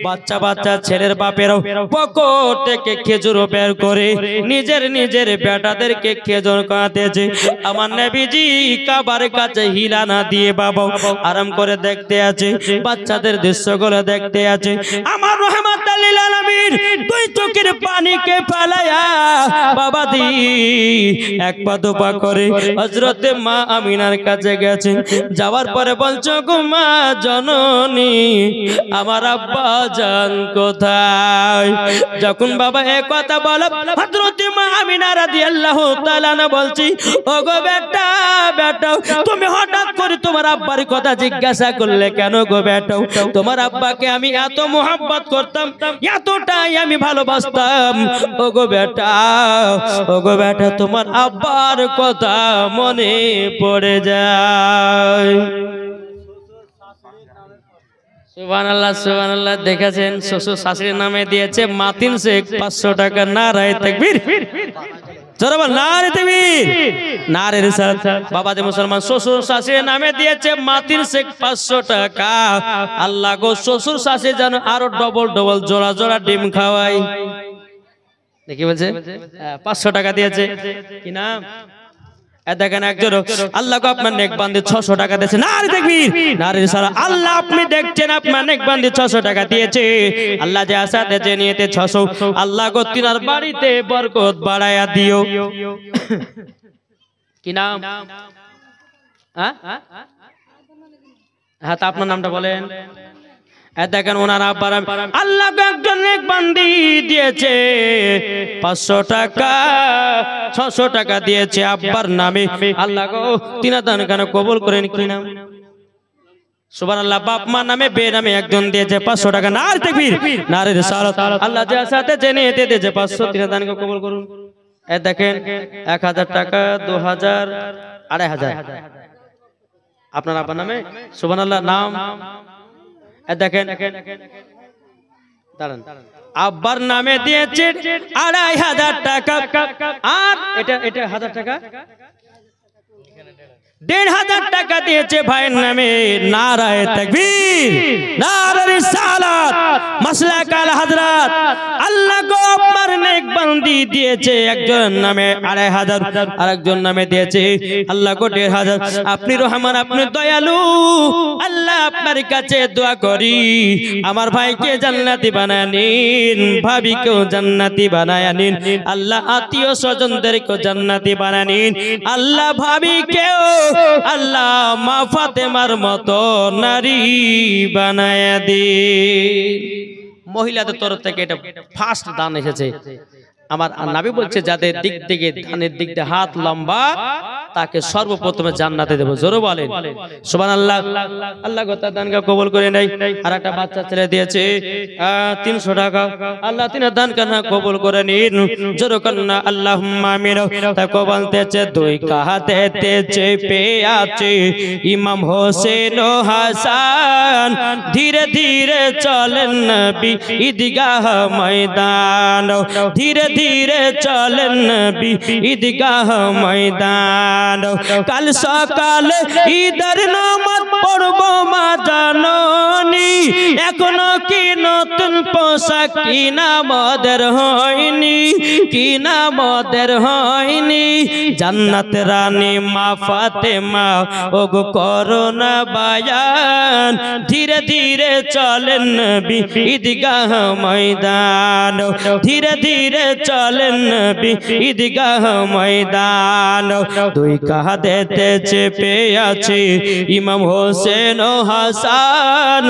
Speaker 1: বাচ্চা বাচ্চা ছেলের বাপেরাও পকেট থেকে খেজুর বের করে নিজের নিজের বেটাদেরকে খেজুর খাওয়াতেছে। আমার নবীজি কাবার কাছে হিলানা দিয়ে বাবা আরাম করে দেখতে আছে, বাচ্চাদের দৃশ্যগুলো দেখতে আছে। আমার রহমাতুল লিল আলামিন দুই চোখের পানিকে ফেলায়া বাবা দি এক পা দুপা করে হযরতে মা আমিনার কাছে গেছে। যাওয়ার পরে বলছো, গো মা জননী, আমার আব্বা জান কোথায়? যখন বাবা এই কথা বলে, হযরতে মা আমিনা রাদিয়াল্লাহু তাআলা না বলছি, ও গো বেটা, বেটা তুমি হঠাৎ করে তোমার আব্বার কথা জিজ্ঞাসা করলে কেন গো বেটা? তোমার আব্বাকে আমি এত মোহাব্বত করতাম, এতটাই আমি ভালোবাসতাম। ও গো বেটা, ও গো বেটা, তোমার আব্বার কথা মনে পড়ে যায়। সুবহানাল্লাহ সুবহানাল্লাহ। দেখেছেন শ্বশুর শাশুড়ির নামে দিয়েছে মাতিন শেখ 500 টাকা, নারায়ে তাকবীর। নারে তাকবীর, নারে রিসালাত। বাবা যে মুসলমান শ্বশুর শাশুড়ির নামে দিয়েছে মাতিন শেখ 500 টাকা। আল্লাহ গো শ্বশুর শাশুড়ি যেন আরো ডবল ডবল জোড়া জোড়া ডিম খাওয়াই। দেখি বলছে 500 টাকা দিয়েছে। কি নাম? দেখেন একজন আল্লাহ গো আপনার নেক বান্দে 600 টাকা দিয়েছে, নারে তাকবীর, নারে রিসালাত। আল্লাহ আপনি দেখছেন আপনার নেক বান্দে 600 টাকা দিয়েছে। আল্লাহ যে আশা দিয়েছে নিয়েতে 600। আল্লাহ গো তিনার বাড়িতে বরকত বাড়ায়া দিও। কি নাম? হ্যাঁ তা আপনার নামটা বলেন। দেখেন ওনার আব্বার আল্লাহ একজন নেক বান্দি দিয়েছে 500 টাকা, 600 টাকা দিয়েছে আব্বার নামে। আল্লাহ গো তিনা দান কেন কবুল করেন। কি নাম? সুবহানাল্লাহ। বাপ মা নামে বে নামে একজন দিয়েছে 500 টাকা, নারে তাকবীর, নারে রিসালাত। আল্লাহ যে সাথে জেনে দিয়েছে 500, তিনা দান কবুল করুন। দেখেন 1000 টাকা, 2000, 2500 আপনার আব্বার নামে। সুবহানাল্লাহ। নাম দেখেন দাঁড়ান, আব্বার নামে দিয়েছে 2500 টাকা। আর এটা 1000 টাকা, 1500 টাকা দিয়েছে ভাইয়ের নামে। নারায়ে তাকবীর, নারে রিসালাত, মাসলাক আল হযরত। আল্লাহ গো আপনার বান্দি দিয়েছে একজন নামে 2500 আর একজন নামে দিয়েছে আল্লাহ গো 1500 আপনি রহমান আপনি দয়ালু আল্লাহ আপনার কাছে দোয়া করি আমার ভাইকে জান্নাতি বানায় নিন ভাবিকেও জান্নাতি বানায় নিন আল্লাহ আত্মীয় স্বজনদেরকে জান্নাতি বানায় নিন আল্লাহ ভাবিকেও আল্লাহ মা ফাতেমার মতো নারী বানায় দিন মহিলাদের তরফ থেকে এটা ফার্স্ট দান এসেছে আমার নবী বলছে যাদের দিক থেকে দানের দিক থেকে হাত লম্বা তাকে সর্বপ্রথমে জান্নাতে দেব জোরে বলেন সুবহানাল্লাহ আল্লাহ গোটা দানকে কবুল করে নেয় আর একটা বাচ্চা ছেলে দিয়েছে 300 টাকা আল্লাহ তিনার দান কানা কবুল করে নিন জোরে কন্না আল্লাহুম্মা আমিন তা বলতেছে দুই কাহাতে চেপে আছে ইমাম হোসেন ও হাসান ধীরে ধীরে চলেন নবী ঈদগাহ ময়দান ধীরে ধীরে চলেন নবী ঈদগাহ ময়দান কাল সকালে ঈদের নামাজ পড়ব মা জাননি এখনো কি নতুন পোশাক কিনা মদের হয়নি কিনা মদের হয়নি জান্নাত রানী মা ফাতেমা ওগো করোনা বায়ান ধীরে ধীরে চলেন নবী ঈদগাহ ময়দান ধীরে ধীরে চলেন নবী ঈদগাহ ময়দান দুই কাঁধেতে চেপে আছে ইমাম হোসেন ও হাসান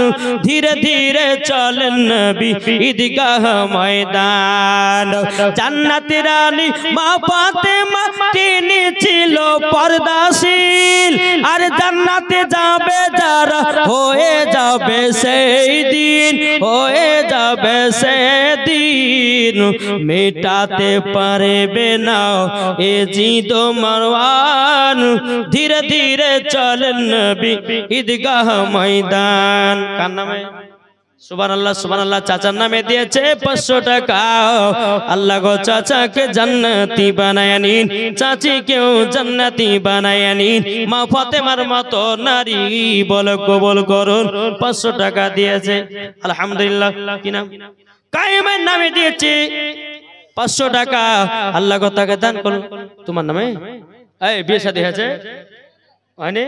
Speaker 1: ধীরে ধীরে চলেন নবী ঈদগাহ ময়দান জান্নাতের রানী মা ফাতেমা তিনি ছিল পর্দাশীল আর জান্নাতে যাবে যারা হয়ে যাবে সেই দিন হয়ে যাবে সেই দিন মেটাতে পারবে না এ জিদ মারওয়ান ধীরে ধীরে চলেন নবী ঈদগাহ ময়দান কার নামে সুবহানাল্লাহ সুবহানাল্লাহ চাচার নামে দিয়েছে 500 টাকা আল্লাহ গো চাচাকে জান্নাতি বানায় নিন চাচিকেও জান্নাতি বানায় নিন মা ফাতেমার মতো নারী বল কবুল করুন 500 টাকা দিয়েছে আলহামদুলিল্লাহ কি নাম কায়েমের নামে দিয়েছে 500 টাকা আল্লাহ গো তাকে দান করুন তোমার নামে এই বিয়ে শাদী হয়েছে হয়নি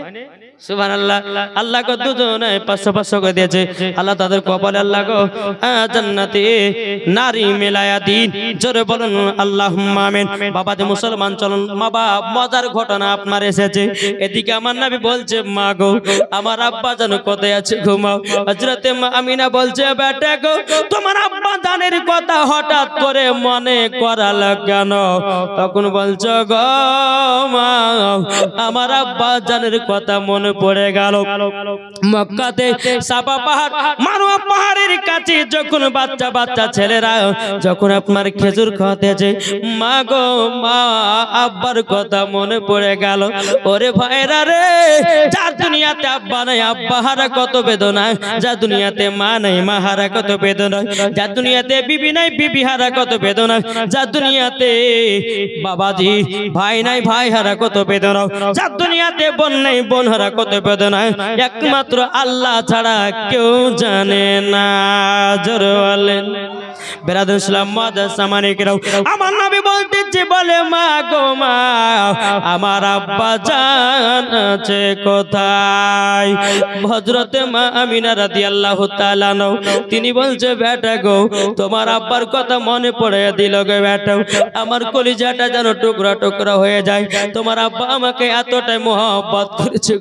Speaker 1: সুবহানাল্লাহ আল্লাহ গো দুজনে 500 500 করে দিয়েছে আল্লাহ তাদের কপালে আল্লাহ গো জান্নাতে নারী মেলায়া দিন জোরে বলুন আল্লাহুম্মা আমিন বাবা যে মুসলমান চলুন বাবা মজার ঘটনা আপনার এসেছে এদিকে আমার নবী বলছে মা গো আমার আব্বা জান কোথায় আছে ঘুমাও হযরতে মা আমিনা বলছে বেটা গো তোমার আব্বা জানের কথা হঠাৎ করে মনে করালো কেন তখন বলছো গো মা আমার আব্বা জানের কথা মনে পড়ে গেল মক্কাতে সাফা পাহাড় মারওয়া পাহাড়ের কাছে যখন বাচ্চা বাচ্চা ছেলেরা যখন আপনার খেজুর খাওয়াতেছে মা গো মা আব্বার কথা মনে পড়ে গেল ওরে ভাইরা রে যার দুনিয়াতে আব্বা নাই আব্বা হারা কত বেদনা যার দুনিয়াতে মা নাই মা হারা কত বেদনা যার দুনিয়াতে বিবি নাই বিবি হারা কত বেদনা যার দুনিয়াতে বাবাজি ভাই নাই ভাই হারা কত বেদনা যার দুনিয়াতে বোন নাই বোন হারা কত বেদনা একমাত্র আল্লাহ ছাড়া কেউ জানে না জোরে বলেন বেরাদুল ইসলাম মাদ্রাসা মানিকরাও আমার নবী বলতেছে বলে মা গো মা আমার আব্বা জান আছে কোথায় হযরতে মা আমিনা রাদিয়াল্লাহু তাআলা তিনি বলছে বেটা গো তোমার আব্বার কথা মনে পড়ে দিল গো বেটা আমার কলিজাটা যেন টুকরা টুকরা হয়ে যায় তোমার আব্বা আমাকে এতটাই মহব্বত করেছে।